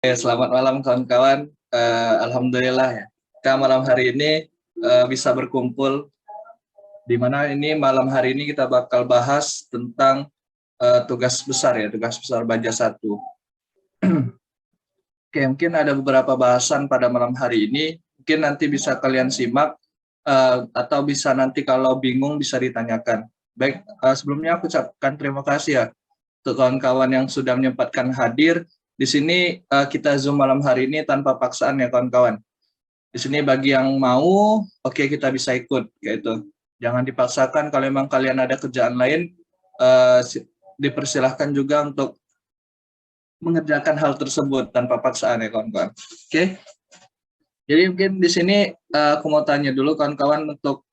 Selamat malam kawan-kawan. Alhamdulillah ya. Kita malam hari ini bisa berkumpul, di mana ini malam hari ini kita bakal bahas tentang tugas besar ya, tugas besar Baja 1. Oke, mungkin ada beberapa bahasan pada malam hari ini. Mungkin nanti bisa kalian simak atau bisa nanti kalau bingung bisa ditanyakan. Baik, sebelumnya aku ucapkan terima kasih ya untuk kawan-kawan yang sudah menyempatkan hadir. Di sini kita Zoom malam hari ini tanpa paksaan ya kawan-kawan. Di sini bagi yang mau, oke kita bisa ikut, gitu. Jangan dipaksakan kalau memang kalian ada kerjaan lain, dipersilahkan juga untuk mengerjakan hal tersebut tanpa paksaan ya kawan-kawan. Oke. Jadi mungkin di sini aku mau tanya dulu kawan-kawan untuk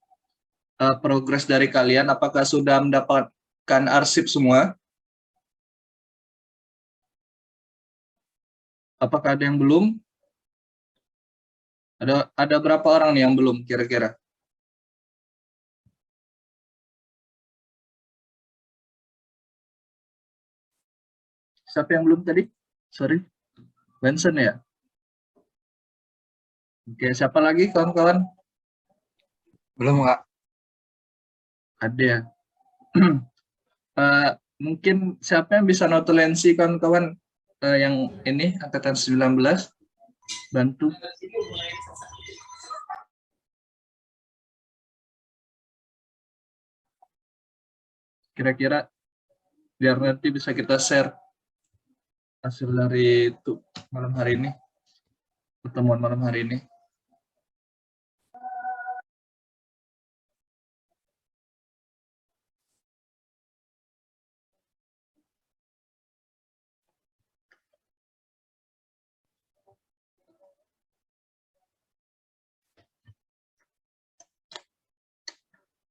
progres dari kalian, apakah sudah mendapatkan arsip semua? Apakah ada yang belum? Ada berapa orang nih yang belum kira-kira? Siapa yang belum tadi? Sorry, Benson ya? Oke, siapa lagi kawan-kawan? Belum, Kak. Ada ya? Mungkin siapa yang bisa notulensi kawan-kawan yang ini, angkatan 19? Bantu. Kira-kira biar nanti bisa kita share hasil dari itu malam hari ini, pertemuan malam hari ini.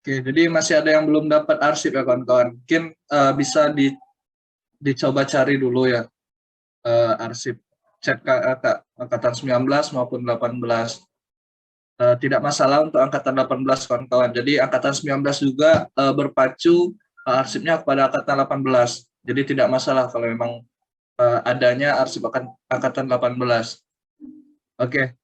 Oke, jadi masih ada yang belum dapat arsip ya kawan-kawan. Mungkin bisa dicoba cari dulu ya arsip cek angkatan 19 maupun 18. Tidak masalah untuk angkatan 18 kawan-kawan. Jadi angkatan 19 juga berpacu arsipnya kepada angkatan 18. Jadi tidak masalah kalau memang adanya arsip angkatan 18. Oke,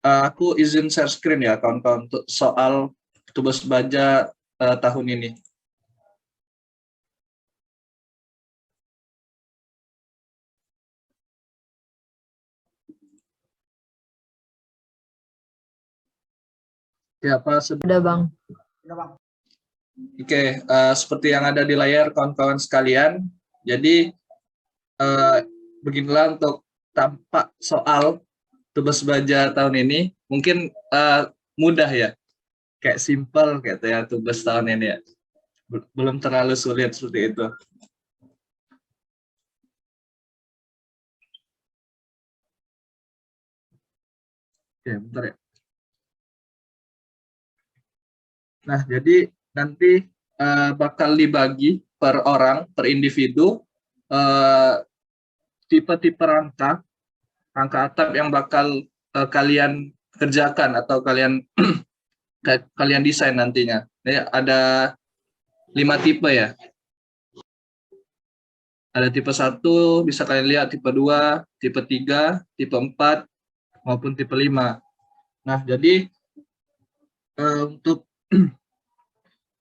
aku izin share screen ya kawan-kawan untuk soal tugas baja tahun ini. Ya, apa Udah Bang. Oke, seperti yang ada di layar kawan-kawan sekalian. Jadi beginilah untuk tampak soal tugas baja tahun ini. Mungkin mudah ya, kayak simple gitu ya tugas tahun ini ya. Belum terlalu sulit seperti itu. Oke, bentar ya. Nah, jadi nanti bakal dibagi per orang, per individu, tipe-tipe rangka atap yang bakal kalian kerjakan atau kalian desain nantinya. Jadi ada 5 tipe ya. Ada tipe 1, bisa kalian lihat tipe 2, tipe 3, tipe 4, maupun tipe 5. Nah, jadi untuk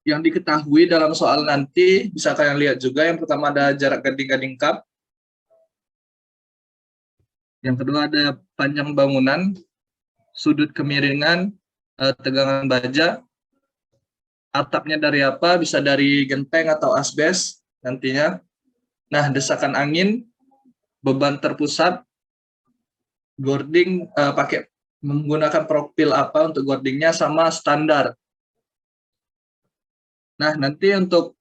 yang diketahui dalam soal nanti, bisa kalian lihat juga. Yang pertama ada jarak gading-gading kap. Yang kedua ada panjang bangunan, sudut kemiringan, tegangan baja, atapnya dari apa, bisa dari genteng atau asbes nantinya. Nah, desakan angin, beban terpusat, gording pakai menggunakan profil apa untuk gordingnya, sama standar. Nah, nanti untuk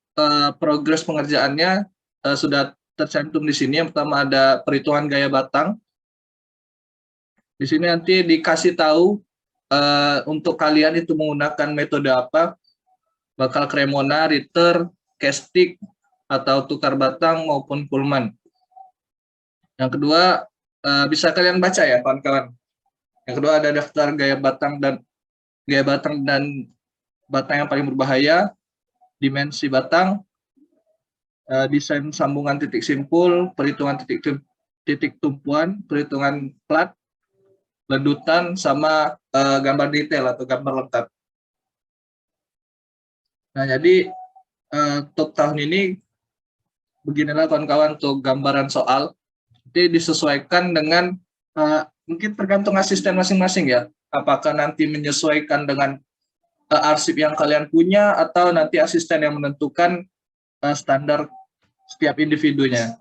progres pengerjaannya sudah tercantum di sini. Yang pertama ada perhitungan gaya batang. Di sini nanti dikasih tahu untuk kalian itu menggunakan metode apa, bakal Cremona, Ritter, Kestik, atau tukar batang maupun Pullman. Yang kedua bisa kalian baca ya kawan-kawan. Yang kedua ada daftar gaya batang dan batang yang paling berbahaya, dimensi batang, desain sambungan titik simpul, perhitungan titik titik tumpuan, perhitungan plat, ledutan, sama gambar detail atau gambar lengkap. Nah, jadi untuk tahun ini beginilah kawan-kawan untuk gambaran soal. Jadi disesuaikan dengan mungkin tergantung asisten masing-masing ya. Apakah nanti menyesuaikan dengan arsip yang kalian punya atau nanti asisten yang menentukan standar setiap individunya.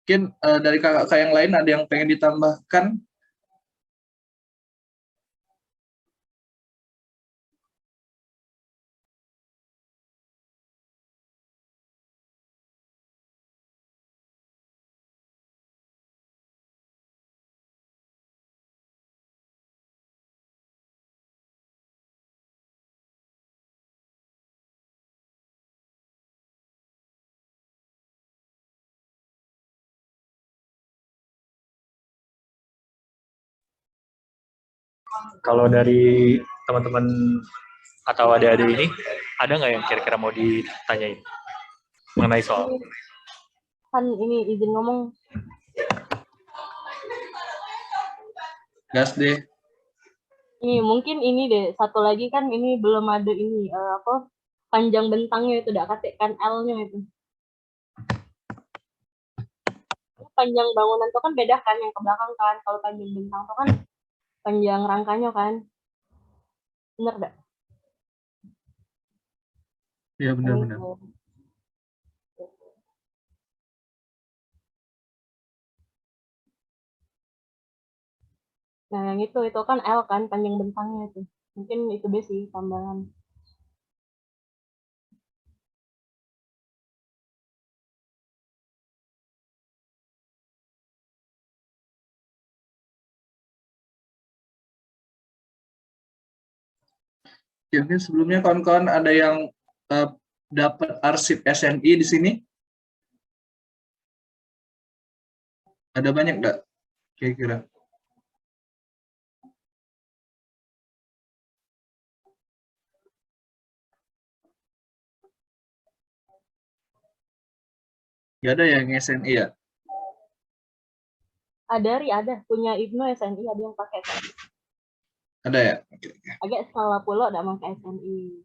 Mungkin dari kakak-kakak yang lain ada yang pengen ditambahkan? Kalau dari teman-teman atau adik-adik ini, ada nggak yang kira-kira mau ditanyain mengenai soal? Kan ini izin ngomong. Gas deh. Ini mungkin ini deh, satu lagi kan ini belum ada ini, panjang bentangnya itu, udah katakan L-nya itu. Panjang bangunan itu kan beda kan, yang ke belakang kan. Kalau panjang bentang itu kan panjang rangkanya kan. Bener gak? Iya, benar-benar. Nah, yang itu kan L kan, panjang bentangnya itu. Mungkin itu deh sih tambahan. Jadi sebelumnya kawan-kawan ada yang dapat arsip SNI di sini? Ada banyak nggak kira-kira? Nggak ada yang SNI ya? Ada punya Ibnu SNI, ada yang pakai kan. Ada ya? Oke. Agak salah pula ada pakai SNI.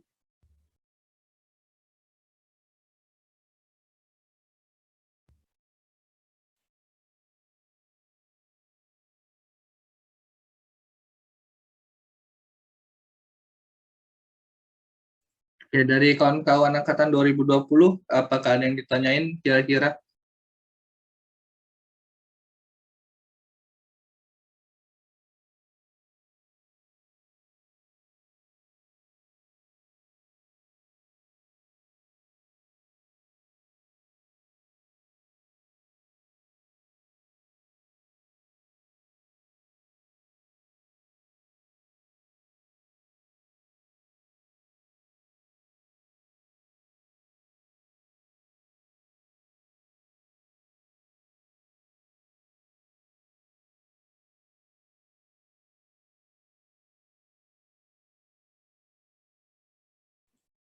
Oke, dari kawan-kawan angkatan 2020, apakah ada yang ditanyain kira-kira?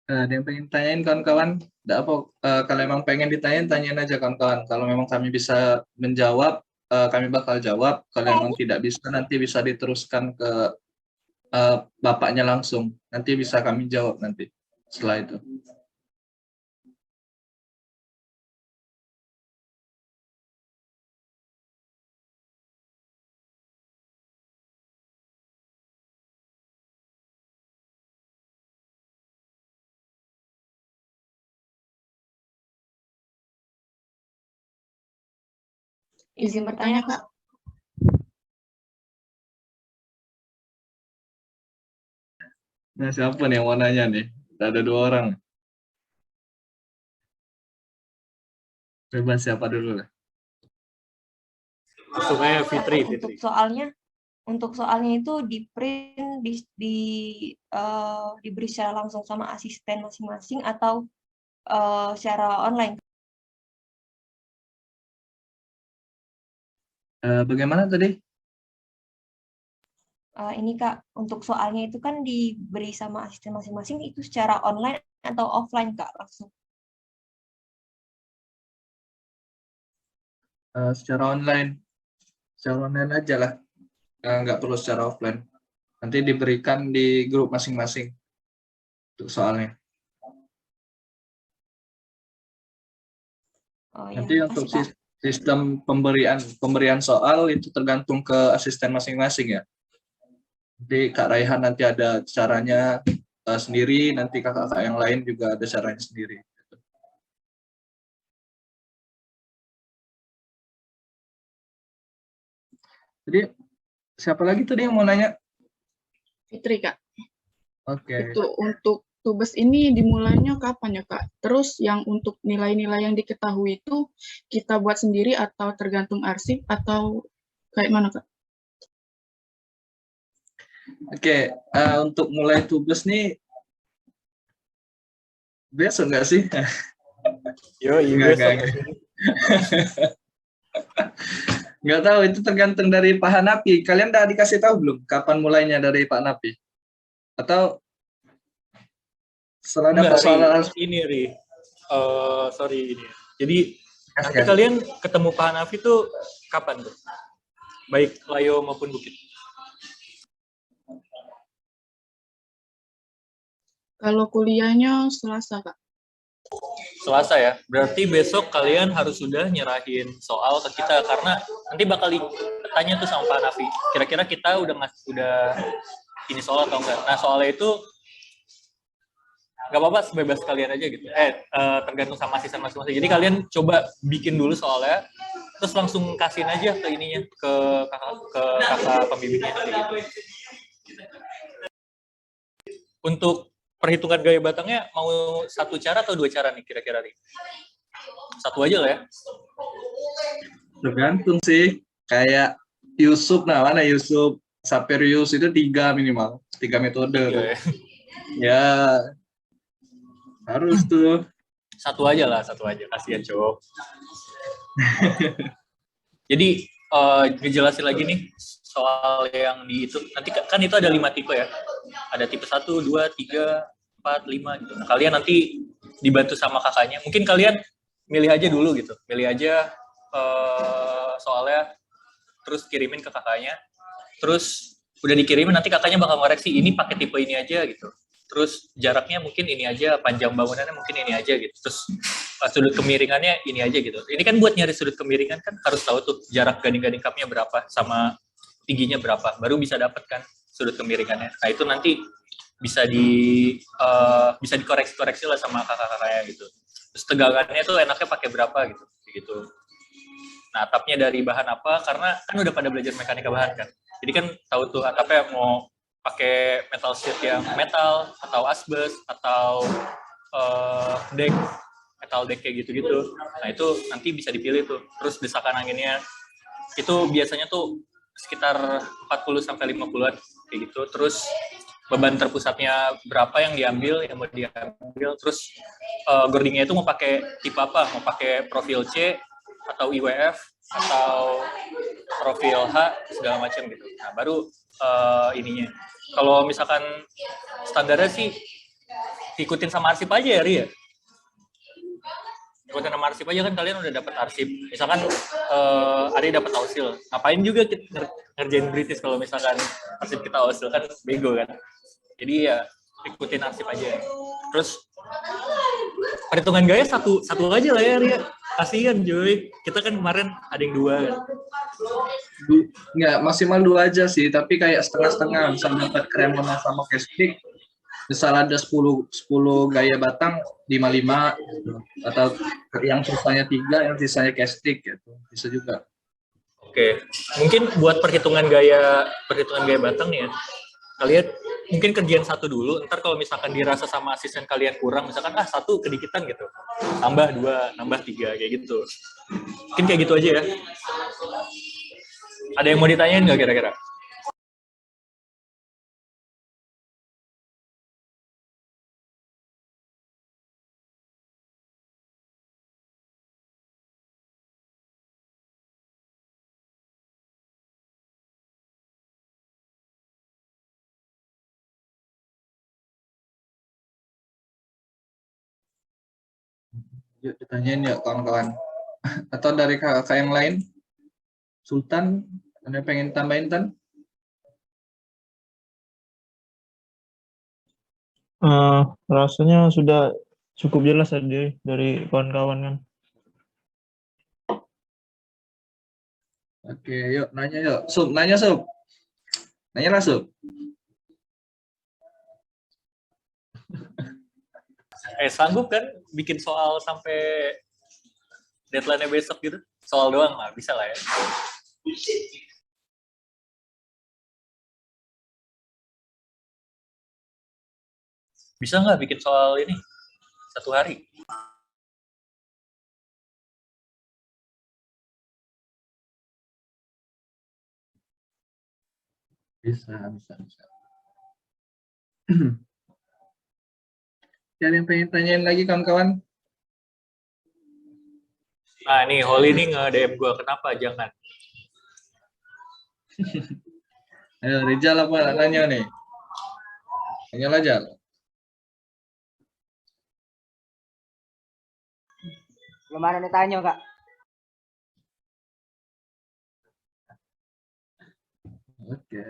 Ada yang pengen tanyain kawan-kawan? Nggak apa, kalau memang pengen ditanyain, tanyain aja kawan-kawan. Kalau memang kami bisa menjawab, kami bakal jawab. Kalau memang tidak bisa, nanti bisa diteruskan ke bapaknya langsung. Nanti bisa kami jawab nanti setelah itu. Izin bertanya, Kak. Nah, siapa nih yang mau nanya nih? Ada 2 orang. Bebas siapa dulu lah. Langsung aja Fitri. Untuk soalnya itu di print diberi secara langsung sama asisten masing-masing atau secara online. Bagaimana tadi? Ini Kak, untuk soalnya itu kan diberi sama asisten masing-masing itu secara online atau offline Kak langsung? Secara online. Secara online aja lah, nggak perlu secara offline. Nanti diberikan di grup masing-masing untuk soalnya. Oh ya, Nanti untuk makasih Kak. sistem pemberian soal itu tergantung ke asisten masing-masing ya. Jadi Kak Raihan nanti ada caranya sendiri, nanti kakak-kakak yang lain juga ada caranya sendiri. Jadi siapa lagi tadi yang mau nanya? Fitri, Kak. Oke. Itu untuk tugas ini dimulainya kapan ya, Kak? Terus yang untuk nilai-nilai yang diketahui itu kita buat sendiri atau tergantung arsip atau kayak mana, Kak? Oke, untuk mulai tugas nih besok nggak sih? Yo, iya Nggak, besok. nggak. Nggak tahu, itu tergantung dari Pak Hanapi. Kalian udah dikasih tahu belum kapan mulainya dari Pak Hanapi? Atau setelah dapat Enggak, soal ini Ri. Sorry ini. Jadi nanti kan? kalian ketemu Pak Hanafi tuh kapan tuh? Baik Layo maupun Bukit. Kalau kuliahnya Selasa, Kak. Selasa ya. Berarti besok kalian harus sudah nyerahin soal ke kita karena nanti bakal tanya tuh sama Pak Hanafi. Kira-kira kita udah ini soal atau enggak. Nah, soalnya itu nggak apa-apa, bebas kalian aja gitu. Tergantung sama asisten masing-masing. Jadi kalian coba bikin dulu soalnya, terus langsung kasihin aja ke ininya, ke kakak pembimbingnya gitu. Untuk perhitungan gaya batangnya mau satu cara atau dua cara nih kira-kira nih? Satu aja lah ya. Tergantung sih. Kayak Yusuf, nah mana Yusuf Saperius itu 3 minimal, 3 metode. 3 ya. Ya harus tuh. Satu aja lah, satu aja. Kasihan cowok. Jadi ngejelasin lagi nih soal yang di itu. Nanti kan itu ada 5 tipe ya. Ada tipe 1, 2, 3, 4, 5 gitu. Nah, kalian nanti dibantu sama kakaknya. Mungkin kalian milih aja dulu gitu. Milih aja soalnya, terus kirimin ke kakaknya. Terus udah dikirimin, nanti kakaknya bakal ngoreksi, ini pakai tipe ini aja gitu. Terus jaraknya mungkin ini aja, panjang bangunannya mungkin ini aja gitu. Terus sudut kemiringannya ini aja gitu. Ini kan buat nyari sudut kemiringan kan harus tahu tuh jarak gading-gading cupnya berapa sama tingginya berapa, baru bisa dapat kan sudut kemiringannya. Nah itu nanti bisa dikoreksi lah sama kakak-kakaknya gitu. Terus tegangannya tuh enaknya pakai berapa gitu. Nah atapnya dari bahan apa? Karena kan udah pada belajar mekanika bahan kan. Jadi kan tahu tuh atapnya mau pakai metal sheet yang metal atau asbes atau metal deck kayak gitu-gitu. Nah itu nanti bisa dipilih tuh. Terus desakan anginnya itu biasanya tuh sekitar 40 sampai 50-an kayak gitu. Terus beban terpusatnya berapa yang mau diambil. Terus gordingnya itu mau pakai tipe apa? Mau pakai profil C atau IWF atau profil H segala macam gitu. Nah baru ininya. Kalau misalkan standarnya sih ikutin sama arsip aja ya Ri ya. Ikutin sama arsip aja kan, kalian udah dapat arsip. Misalkan Ari dapat ausil. Ngapain juga kita ngerjain British kalau misalkan arsip kita ausil, kan bego kan. Jadi ya ikutin arsip aja. Terus perhitungan gaya satu aja lah ya Ri ya. Kasihan Joy, kita kan kemarin ada yang 2 kan. Nggak, maksimal 2 aja sih, tapi kayak setengah-setengah. Misal dapat Cremona sama Kestik, misal ada 10 gaya batang, 5 gitu. Atau yang sisanya 3, yang sisanya Kestik gitu. Bisa juga. Oke, mungkin buat perhitungan gaya batang nih ya, kalian mungkin kerjaan 1 dulu, ntar kalau misalkan dirasa sama asisten kalian kurang, misalkan 1 kedikitan gitu, tambah 2, nambah 3, kayak gitu. Mungkin kayak gitu aja ya. Ada yang mau ditanyain nggak kira-kira? Yuk ditanyain ya kawan-kawan. Atau dari kakak yang lain, Sultan Ada yang pengen tambahin, Tan? Rasanya sudah cukup jelas tadi dari kawan-kawan kan. Oke, yuk nanya yuk. Sub, nanya Sub. Nanya lah Sub. Sanggup kan bikin soal sampai deadline-nya besok gitu? Soal doang lah, bisa lah ya. Bisa nggak bikin soal ini 1 hari? Bisa. Ada yang pengen tanyain lagi kawan-kawan? Nah nih, Holly nih nge-DM gue, kenapa jangan? Ayo, Rizal apa nanya nih? Tanya lah, Jal. Belum ada yang tanya, Kak. Oke.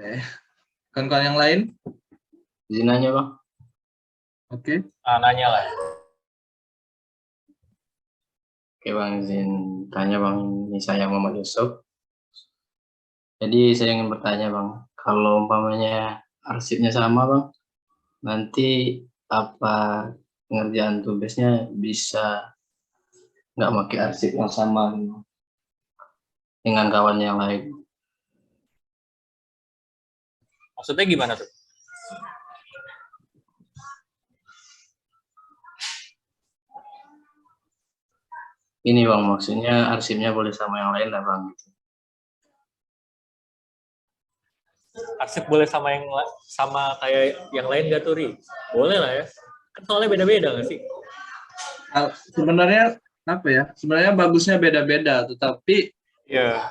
Kawan-kawan yang lain? Izin nanya Bang. Oke. Nah, nanya lah. Oke Bang, izin tanya Bang. Ini saya Muhammad Yusuf. Jadi saya ingin bertanya Bang, kalau umpamanya arsipnya sama Bang, nanti apa pengerjaan tugasnya bisa nggak pakai arsip yang sama dengan kawan yang lain? Maksudnya gimana tuh? Ini Bang, maksudnya arsipnya boleh sama yang lain lah Bang. Arsip boleh sama kayak yang lain gak tuh, Ri? Boleh lah ya. Kan soalnya beda-beda nggak sih? Sebenarnya apa ya? Sebenarnya bagusnya beda-beda, tetapi Iya.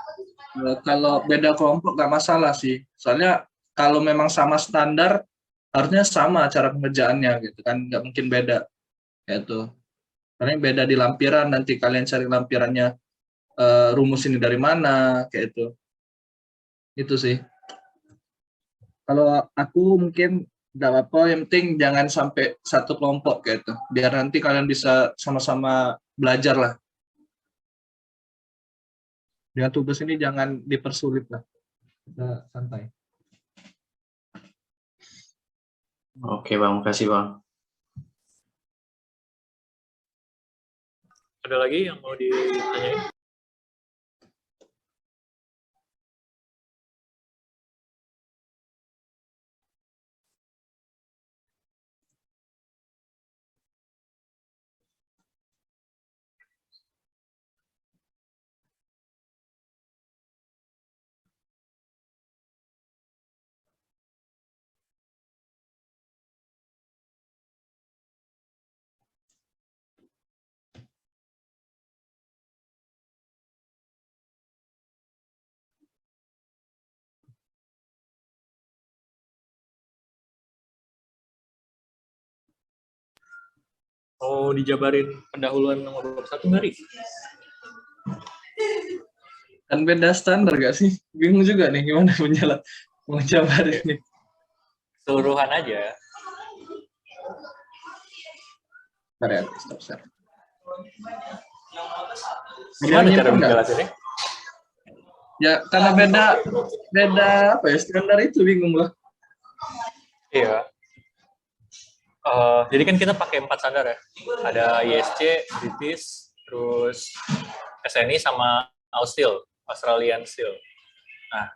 kalau beda kelompok nggak masalah sih. Soalnya kalau memang sama standar, harusnya sama cara pengerjaannya gitu kan, nggak mungkin beda. Gitu. Karena beda di lampiran, nanti kalian cari lampirannya, rumus ini dari mana, kayak itu. Itu sih. Kalau aku mungkin nggak apa-apa, yang penting jangan sampai satu kelompok kayak itu. Biar nanti kalian bisa sama-sama belajar lah. Dengan tugas ini jangan dipersulit lah. Kita santai. Oke Bang, makasih Bang. Ada lagi yang mau ditanyain? Mau dijabarin pendahuluan nomor 1 nggak, Ri? Kan beda standar gak sih? Bingung juga nih gimana mau jabar ini. Keseluruhan aja. Bentar ya, stop share. Gimana Dia cara nyimpen nggak? menjelasinnya? Ya karena beda apa ya, standar itu bingung loh. Iya. Jadi kan kita pakai 4 standar ya. Ada ISC, British, terus SNI sama Austil, Australian Steel. Nah,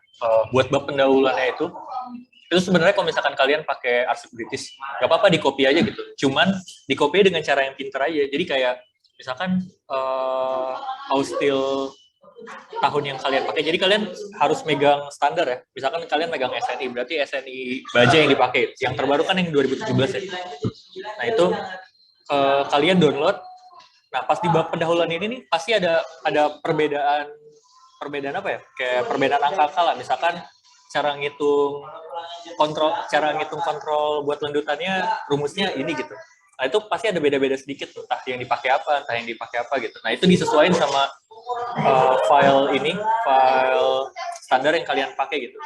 buat bab pendahuluannya itu sebenarnya kalau misalkan kalian pakai arsip British, nggak apa-apa di copy aja gitu. Cuman di copy dengan cara yang pinter aja. Jadi kayak misalkan Austil tahun yang kalian pakai, jadi kalian harus megang standar ya. Misalkan kalian megang SNI, berarti SNI baja yang dipakai. Yang terbaru kan yang 2017 ya. Nah itu kalian download. Nah pas di bab pendahuluan ini nih pasti ada perbedaan apa ya? Kayak perbedaan angka-angka lah. Misalkan cara ngitung kontrol buat lendutannya rumusnya ini gitu. Nah itu pasti ada beda-beda sedikit, entah yang dipakai apa gitu. Nah itu disesuaikan sama file standar yang kalian pakai gitu.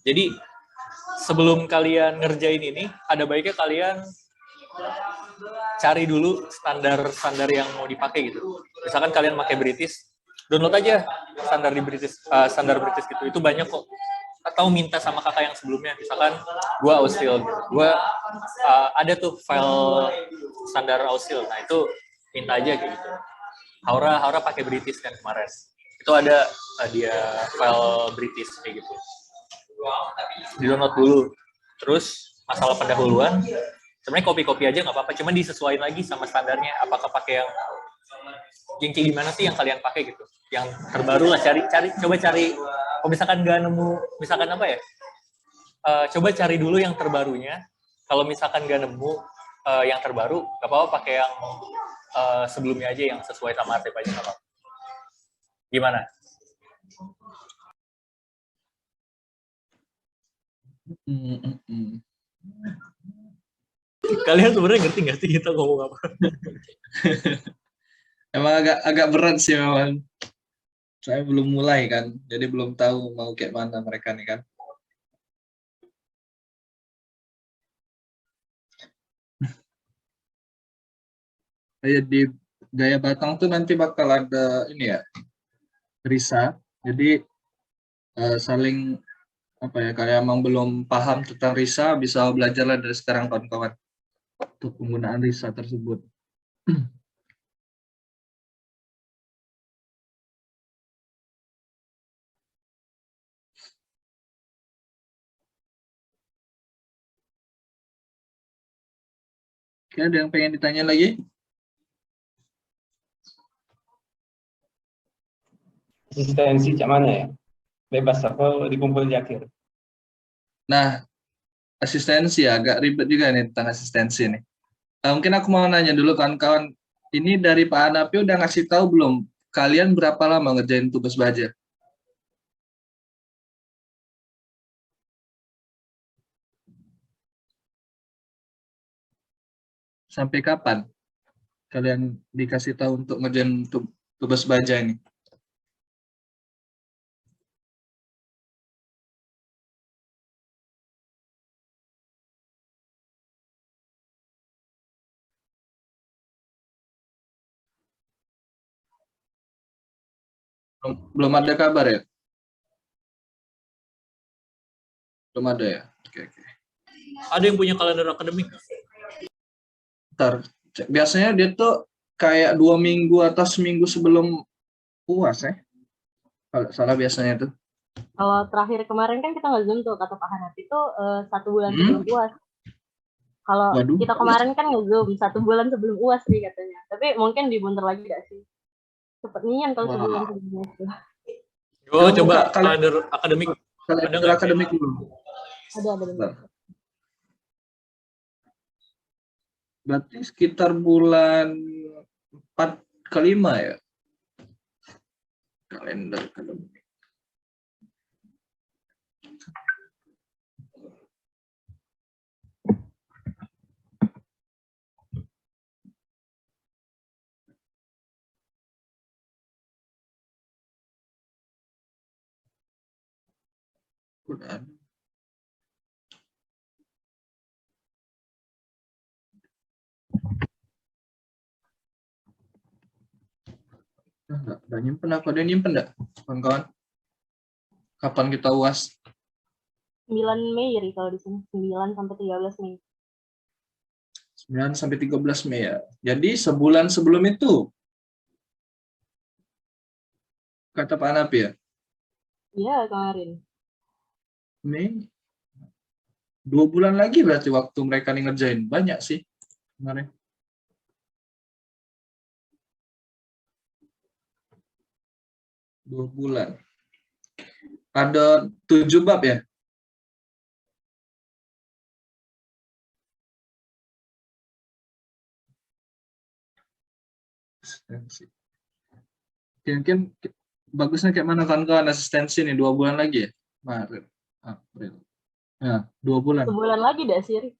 Jadi sebelum kalian ngerjain ini, ada baiknya kalian cari dulu standar yang mau dipakai gitu. Misalkan kalian pakai British, download aja standar British gitu. Itu banyak kok. Atau minta sama kakak yang sebelumnya. Misalkan gua Austil gitu. Gua ada tuh file standar Austil. Nah, itu minta aja kayak gitu. Haura pakai British kan kemarin. Itu ada dia file British kayak gitu. Di-download dulu. Terus masalah pendahuluan, sebenarnya kopi-kopi aja nggak apa-apa, cuman disesuaikan lagi sama standarnya. Apakah pakai yang kayak gimana sih yang kalian pakai gitu? Yang terbaru lah, coba cari. Kalau misalkan nggak nemu, misalkan apa ya? Coba cari dulu yang terbarunya. Kalau misalkan nggak nemu yang terbaru, nggak apa-apa pakai yang sebelumnya aja yang sesuai sama arsip aja nggak apa-apa. Gimana? Kalian sebenarnya ngerti nggak sih kita ngomong apa? Emang agak berat sih memang. Saya belum mulai kan, jadi belum tahu mau kayak mana mereka nih kan. Di Gaya Batang tuh nanti bakal ada ini ya, Risa. Jadi saling apa ya, kalau emang belum paham tentang Risa, bisa belajarlah dari sekarang kawan-kawan untuk penggunaan Risa tersebut. Oke, ada yang pengen ditanya lagi? Asistensi cak mana ya? Bebas apa dikumpul di akhir? Nah, asistensi agak ribet juga nih tentang asistensi nih. Mungkin aku mau nanya dulu kawan-kawan, ini dari Pak Anapi udah ngasih tahu belum? Kalian berapa lama ngerjain tugas baja? Sampai kapan kalian dikasih tahu untuk ngerjain tugas baja ini? Belum ada kabar ya? Belum ada ya? Oke. Ada yang punya kalender akademik nggak? Ntar, biasanya dia tuh kayak 2 minggu atau seminggu sebelum UAS ya? Kalau salah biasanya tuh. Kalau terakhir kemarin kan kita nge-zoom tuh, kata Pak Hanafi itu 1 bulan sebelum UAS. Kalau Waduh. kita kemarin kan nge-zoom 1 bulan sebelum UAS nih katanya. Tapi mungkin dimundur lagi gak sih? Cepet nian kalau sebulan sebelum UAS tuh. Oh, coba kalender akademik. Kalender akademik dulu. Ada. Berarti sekitar bulan 4 ke 5 ya? Kalender akademik. Udah. Nggak nyimpen aku. Ada yang nyimpen nggak, kawan-kawan? Kapan kita UAS? 9 Mei Ri, kalau di sini 9 sampai 13 Mei. 9 sampai 13 Mei ya. Jadi sebulan sebelum itu, kata Pak Anapi ya? Iya, kemarin. Mei. 2 bulan lagi berarti waktu mereka nih ngerjain. Banyak sih kemarin. Dua bulan. Ada 7 bab ya? Asistensi. Mungkin bagusnya kayak mana kawan-kawan asistensi nih, 2 bulan lagi ya? Maret, April. Nah, 2 bulan. Sebulan lagi dah sih, Ri.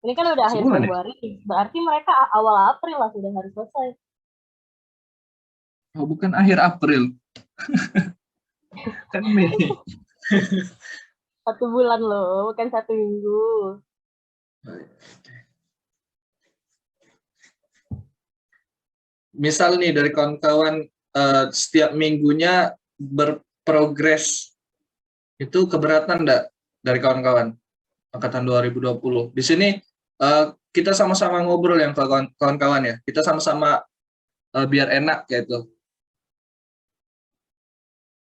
Ini kan udah akhir Sebulan ya? Februari. Berarti mereka awal April lah sudah harus selesai. Oh, bukan akhir April. Kan Mei. 1 bulan loh, bukan 1 minggu. Misal nih dari kawan-kawan setiap minggunya berprogres, itu keberatan enggak dari kawan-kawan angkatan 2020? Di sini kita sama-sama ngobrol yang kawan-kawan ya. Kita sama-sama biar enak gitu.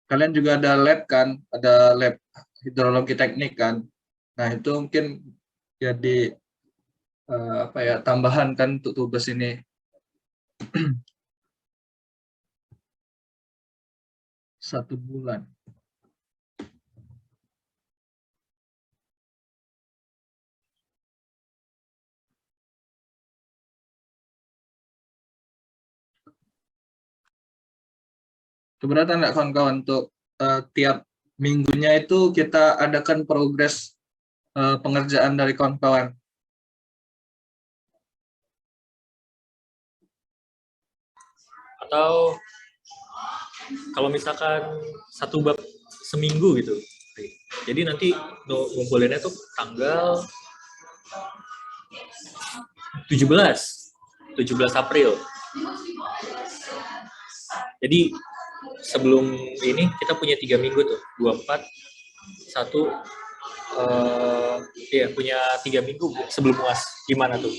Kalian juga ada lab kan, ada lab hidrologi teknik kan. Nah, itu mungkin jadi apa ya, tambahan kan untuk tugas ini. 1 bulan. Keberatan nggak kawan-kawan untuk tiap minggunya itu kita adakan progres pengerjaan dari kawan-kawan? Atau kalau misalkan 1 bab seminggu gitu. Jadi nanti ngumpulinnya tuh tanggal 17 April. Jadi sebelum ini kita punya 3 minggu tuh, 24, 1, ya punya 3 minggu sebelum UAS. Gimana tuh?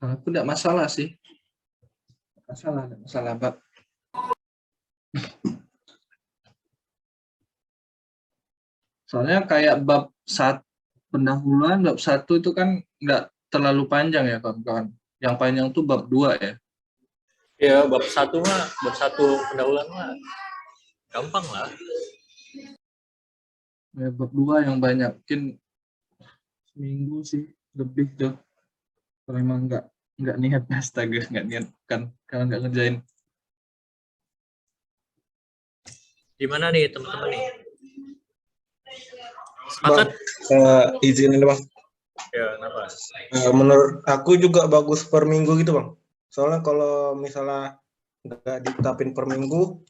Aku tidak masalah sih. Tidak masalah, Bab. Soalnya kayak bab 1 pendahuluan, bab 1 itu kan nggak terlalu panjang ya kawan-kawan. Yang panjang tuh bab 2 ya. Ya bab 1 pendahuluan mah gampang lah. Ya, bab 2 yang banyak, mungkin seminggu sih lebih tuh. Kalau emang nggak niat, astaga, nggak niat kan kalau nggak ngerjain. Gimana nih teman-teman nih? Bang, Sepakat? izin ini Bang. Ya, kenapa? Menurut aku juga bagus per minggu gitu Bang. Soalnya kalau misalnya nggak ditetapin per minggu,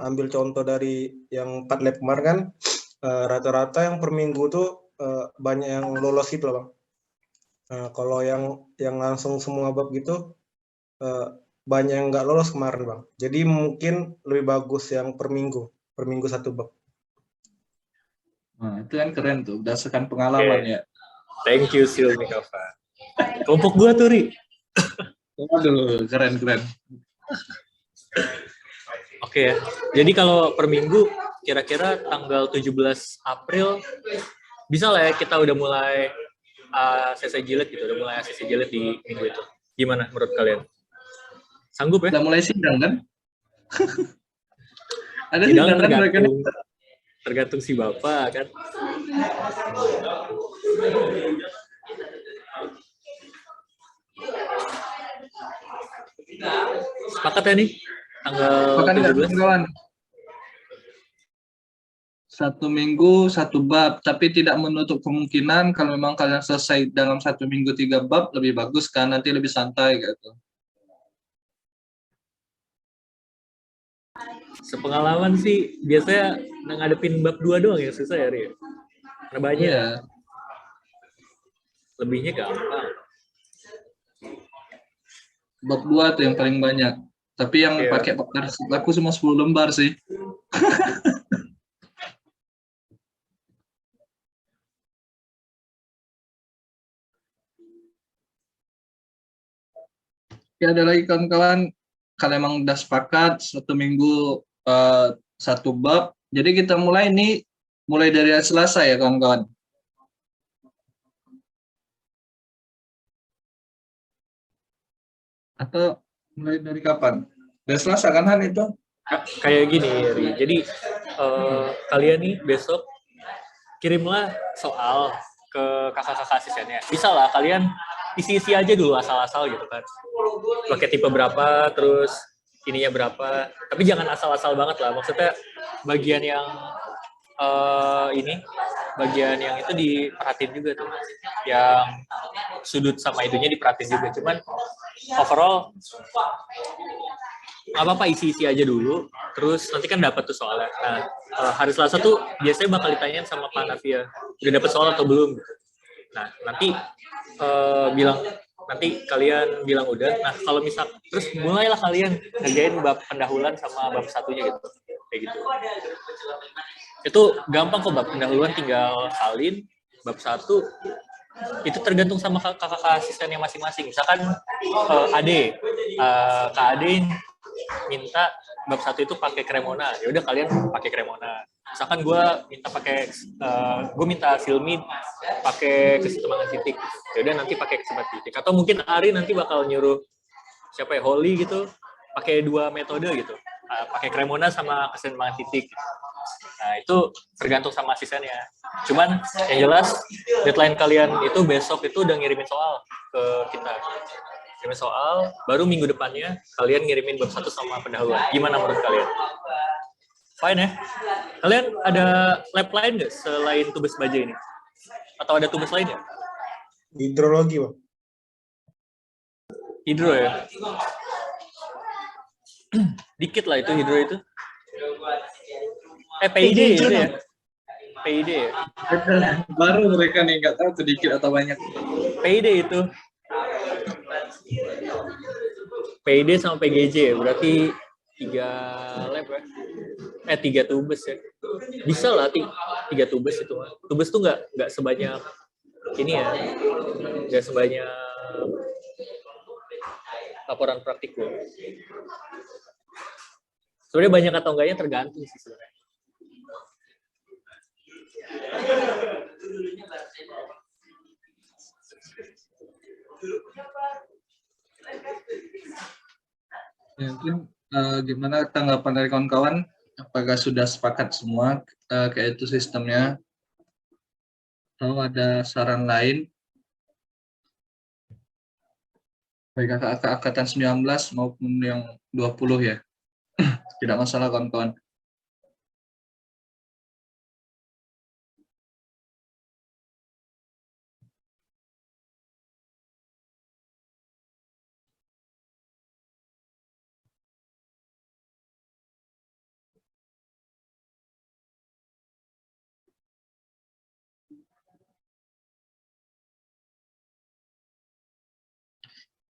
ambil contoh dari yang 4 lab kemarin kan, rata-rata yang per minggu tuh banyak yang lolos gitu loh Bang. Kalau yang langsung semua bab gitu, banyak yang nggak lolos kemarin Bang. Jadi mungkin lebih bagus yang per minggu 1 bab. Nah, itu kan keren tuh, berdasarkan pengalaman ya. Thank you Silmi Kava. Kelompok gua tuh, Ri. Waduh, keren. Oke ya. Jadi kalau per minggu kira-kira tanggal 17 April bisa lah ya kita udah mulai ACC jilid gitu, udah mulai ACC jilid di minggu itu. Gimana menurut kalian? Sanggup ya? Udah mulai sidang kan? Ada Sidang sidang kan? tergantung si Bapak kan. Sepakat ya nih? Tanggal 17? Kawan. 1 minggu 1 bab, tapi tidak menutup kemungkinan kalau memang kalian selesai dalam 1 minggu 3 bab lebih bagus kan, nanti lebih santai gitu. Sepengalaman sih biasanya ngadepin bab 2 doang ya susah ya, Ri. Karena banyak. Iya. Lebihnya gampang. Bab 2 tuh yang paling banyak. Tapi yang pakai arsip aku cuma 10 lembar sih. Ya, ada lagi kawan-kawan, kalau emang udah sepakat 1 minggu 1 bab, jadi kita mulai dari hari Selasa ya kawan-kawan. Atau mulai dari kapan? Dari Selasa kan Han itu? Kayak gini, Ri. Jadi kalian nih besok kirimlah soal ke kakak-kakak asistennya. Bisa lah kalian isi-isi aja dulu asal-asal gitu kan. Pakai tipe berapa, terus ininya berapa. Tapi jangan asal-asal banget lah. Maksudnya bagian yang bagian yang itu diperhatiin juga tuh. Yang sudut sama itunya diperhatiin juga. Cuman overall nggak apa-apa isi-isi aja dulu, terus nanti kan dapat tuh soalnya. Nah, hari Selasa tuh biasanya bakal ditanyain sama Pak Navia, udah dapat soal atau belum? Nah, nanti nanti kalian bilang udah. Nah, kalau misal terus mulailah kalian ngerjain bab pendahuluan sama bab satunya gitu, kayak gitu. Itu gampang kok, bab pendahuluan tinggal salin, bab satu itu tergantung sama kakak asistennya masing-masing. Misalkan Kak Ade minta bab satu itu pakai Cremona, ya udah kalian pakai Cremona. Misalkan gue minta Filmi pakai kesetimbangan titik, ya udah nanti pakai kesetimbangan titik. Atau mungkin Ari nanti bakal nyuruh siapa ya, Holly gitu, pakai 2 metode gitu, pakai Cremona sama kesetimbangan titik. Nah, itu tergantung sama asistennya. Cuman yang jelas deadline kalian itu besok itu udah ngirimin soal ke kita. Ngirimin soal, baru minggu depannya kalian ngirimin bab 1 sama pendahuluan. Gimana menurut kalian? Fine ya? Kalian ada lab lain nggak selain tugas baja ini? Atau ada tugas lain ya? Hidrologi, Bang. Hidro ya? Dikit lah itu hidro itu. PID itu ya? PID ya? Baru mereka nih, nggak tahu sedikit atau banyak. PID itu. PID sama PGJ ya? Berarti 3 lab ya? 3 tubes ya? Bisa lah 3 tubes itu. Tubes tuh nggak sebanyak ini ya. Nggak sebanyak laporan praktikum. Sebenarnya banyak atau enggaknya tergantung sih sebenarnya. Ya, mungkin gimana tanggapan dari kawan-kawan? Apakah sudah sepakat semua kayak itu sistemnya? Atau ada saran lain? Baik kakak angkatan 19 maupun yang 20 ya. Tidak masalah kawan-kawan.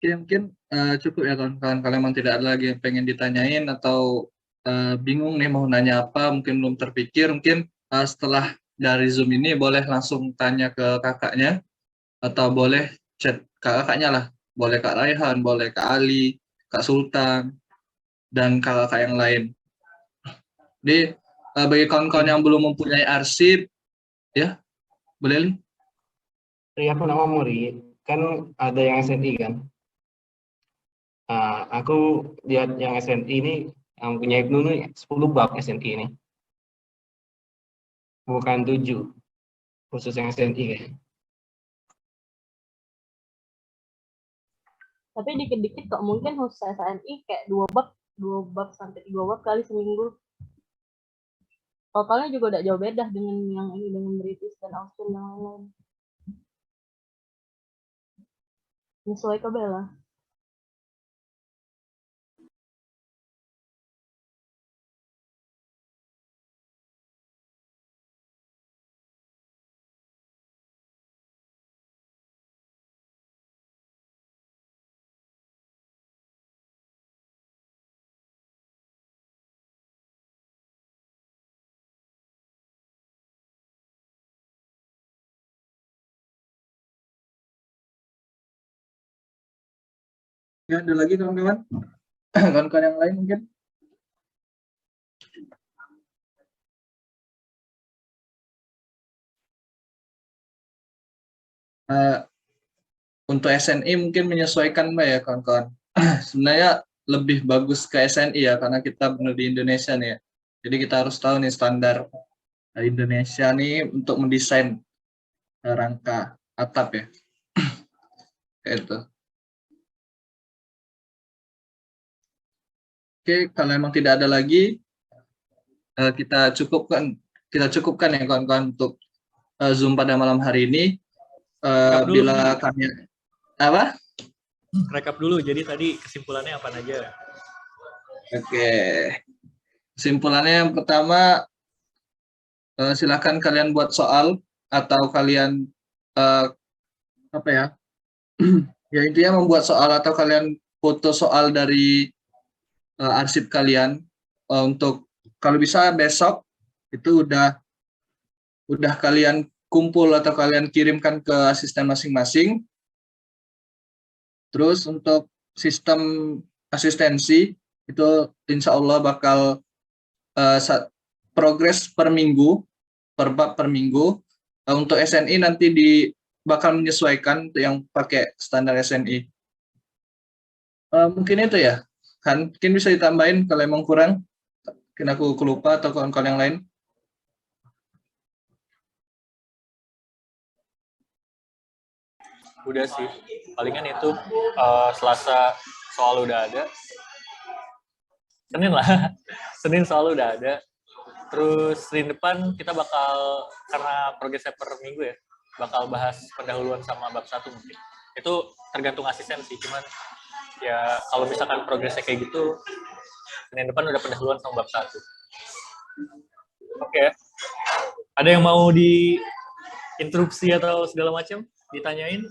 Oke, mungkin cukup ya kawan-kawan. Kalau memang tidak ada lagi yang pengen ditanyain atau bingung nih mau nanya apa, mungkin belum terpikir, mungkin setelah dari Zoom ini boleh langsung tanya ke kakaknya, atau boleh chat kakaknya lah. Boleh Kak Raihan, boleh Kak Ali, Kak Sultan, dan kakak yang lain. Jadi bagi kawan-kawan yang belum mempunyai arsip, ya boleh Li? Aku nama Muri, kan ada yang SNI kan. Aku lihat yang SNI ini yang punya Ibnu ini 10 bab SNI ini. Bukan 7, khusus yang SNI kan. Tapi dikit-dikit kok, mungkin khusus SNI kayak 2 bab sampai 3 bab kali seminggu. Totalnya juga udah jauh beda dengan yang ini, dengan British dan Austen yang lain-lain. Sesuai ke Bella. Ya, ada lagi kawan-kawan? Kawan-kawan yang lain mungkin? Untuk SNI mungkin menyesuaikan Mbak ya kawan-kawan. Sebenarnya lebih bagus ke SNI ya, karena kita benar di Indonesia nih ya. Jadi kita harus tahu nih standar Indonesia nih untuk mendesain rangka atap ya. Kayak itu. Oke, kalau memang tidak ada lagi, kita cukupkan ya kawan-kawan untuk Zoom pada malam hari ini. Bila kami apa? Rekap dulu. Jadi tadi kesimpulannya apa aja? Oke. Kesimpulannya yang pertama, silakan kalian buat soal atau kalian apa ya? Ya intinya membuat soal atau kalian foto soal dari arsip kalian untuk kalau bisa besok itu udah kalian kumpul atau kalian kirimkan ke asisten masing-masing. Terus untuk sistem asistensi itu insya Allah bakal progres per minggu, per bab per minggu. Untuk SNI nanti bakal menyesuaikan untuk yang pakai standar SNI. Mungkin itu ya, kan mungkin bisa ditambahin kalau emang kurang, mungkin aku lupa atau kawan-kawan yang lain. Udah sih, palingan itu Selasa soal udah ada, Senin lah, Senin soal udah ada, terus Senin depan kita bakal, karena progresnya per minggu ya, bakal bahas pendahuluan sama bab 1 mungkin. Itu tergantung asisten sih, cuman ya kalau misalkan progresnya kayak gitu, Senin depan udah pendahuluan sama bab 1. Oke. Ada yang mau diinterupsi atau segala macam? Ditanyain?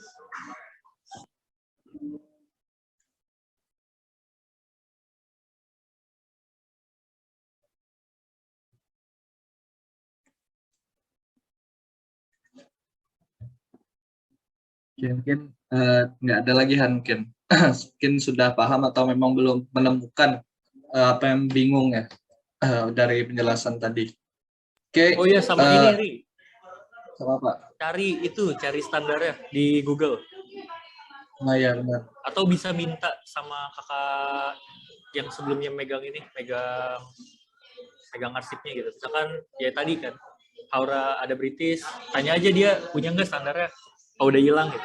Mungkin nggak ada lagi Han, mungkin mungkin sudah paham atau memang belum menemukan apa yang bingung ya dari penjelasan tadi. Oke. Oh iya, sama ini Ri. Sama apa? Cari standarnya di Google. Nah ya benar. Atau bisa minta sama kakak yang sebelumnya megang arsipnya gitu. Misalkan ya tadi kan Aura ada British, tanya aja dia punya nggak standarnya. Oh udah hilang gitu.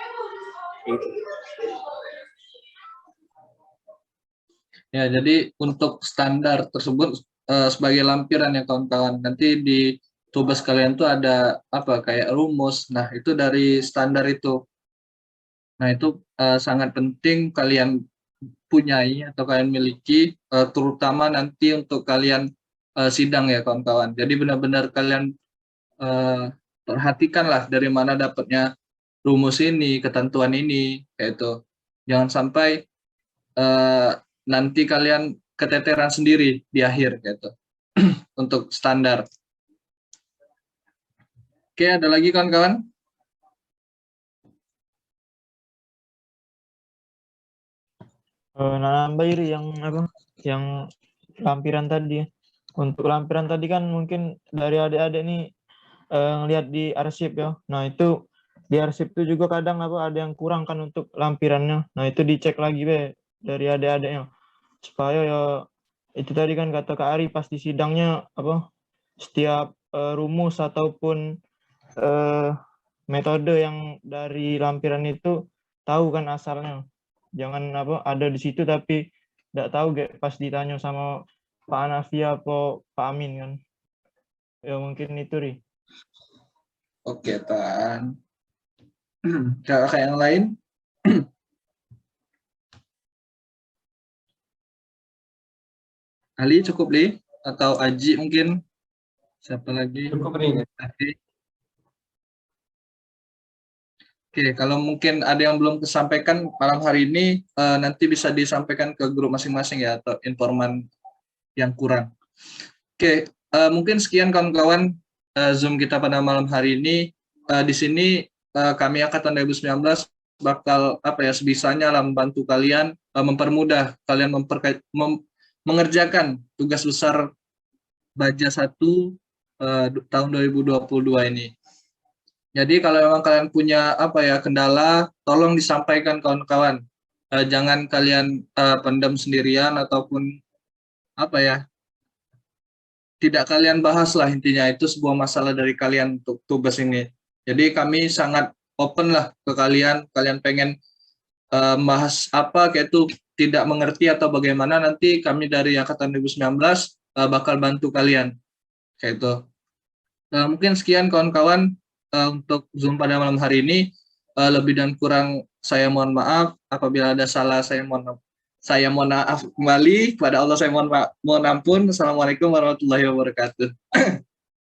Ya, jadi untuk standar tersebut sebagai lampiran ya kawan-kawan. Nanti di tugas kalian tuh ada apa kayak rumus. Nah, itu dari standar itu. Nah, itu sangat penting kalian punyai atau kalian miliki, terutama nanti untuk kalian sidang ya kawan-kawan. Jadi benar-benar kalian perhatikanlah dari mana dapatnya rumus ini, ketentuan ini, kayak itu. Jangan sampai nanti kalian keteteran sendiri di akhir, gitu. Untuk standar. Oke, ada lagi kawan-kawan? Nambah Iri yang lampiran tadi. Untuk lampiran tadi kan mungkin dari adik-adik nih ngelihat di arsip ya. Nah itu di arsip itu juga kadang ada yang kurang kan untuk lampirannya. Nah itu dicek lagi dari adik-adiknya supaya ya itu tadi kan kata Kak Ari pas di sidangnya setiap rumus ataupun metode yang dari lampiran itu tahu kan asalnya. Jangan ada di situ tapi tidak tahu pas ditanya sama Pak Hanafi atau Pak Amin kan. Ya mungkin itu Ri. Oke, Tan. Kakak yang lain? Ali cukup Li? Atau Aji mungkin? Siapa lagi? Cukup Ri. Oke, kalau mungkin ada yang belum disampaikan malam hari ini, nanti bisa disampaikan ke grup masing-masing ya, atau informan yang kurang. Oke, mungkin sekian kawan-kawan Zoom kita pada malam hari ini. Di sini kami Angkatan 2019 bakal sebisanya lah membantu kalian, mempermudah kalian mengerjakan tugas besar Baja 1 tahun 2022 ini. Jadi kalau memang kalian punya kendala, tolong disampaikan kawan-kawan. Jangan kalian pendam sendirian ataupun tidak kalian bahas lah, intinya itu sebuah masalah dari kalian untuk tugas ini. Jadi kami sangat open lah ke kalian pengen bahas kayak itu tidak mengerti atau bagaimana, nanti kami dari Angkatan 2019 bakal bantu kalian kayak itu. Mungkin sekian kawan-kawan untuk Zoom pada malam hari ini. Lebih dan kurang saya mohon maaf. Apabila ada salah, saya mohon maaf kembali kepada Allah. Saya mohon ampun. Assalamualaikum warahmatullahi wabarakatuh.